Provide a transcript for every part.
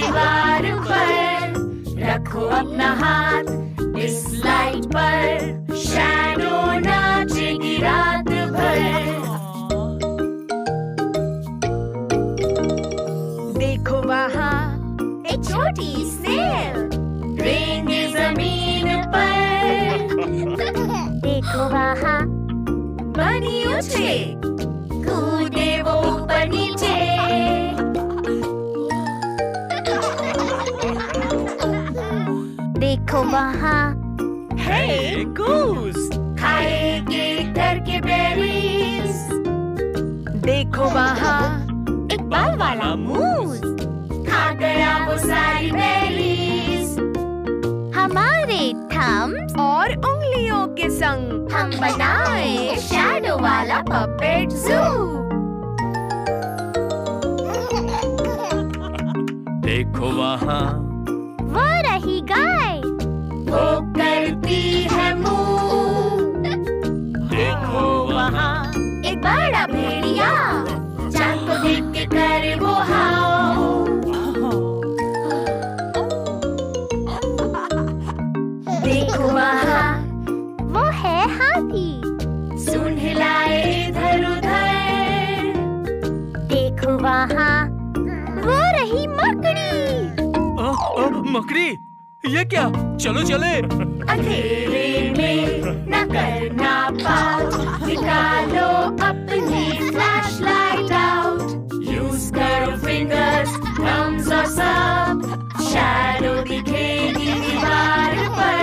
दीवार पर, रखो अपना हाथ इस लाइट पर, शैडो नाचेगी रात भर। देखो वहाँ एक छोटी स्नेल रेंगे जमीन पर। देखो वहाँ बनी उछले, कूदे वो ऊपर नीचे। देखो वहाँ Hey, goose! खाएगी घर के बेरीज। देखो वहाँ एक बाल वाला मूस, खा गया वो सारी बेरीज। हमारे थम्स और उंगलियों के संग हम बनाए शैडो वाला पपेट ज़ू। देखो वहाँ वो रही गाय, वो करती है मूँ। देखो वहाँ एक बड़ा भेड़िया, चांद को देख के करे वो हाओ। देखो वहाँ वो है हाथी, सूंड हिलाए इधर उधर। देखो वहाँ वो रही मकड़ी, मकड़ी, ये क्या? चलो चले। अंधेरे में न करना पाउट, निकालो अपनी फ्लैशलाइट आउट। यूज करो फिंगर्स, थम्स और सब, शैडो दिखेगी दीवार पर।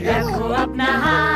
रखो अपना हाथ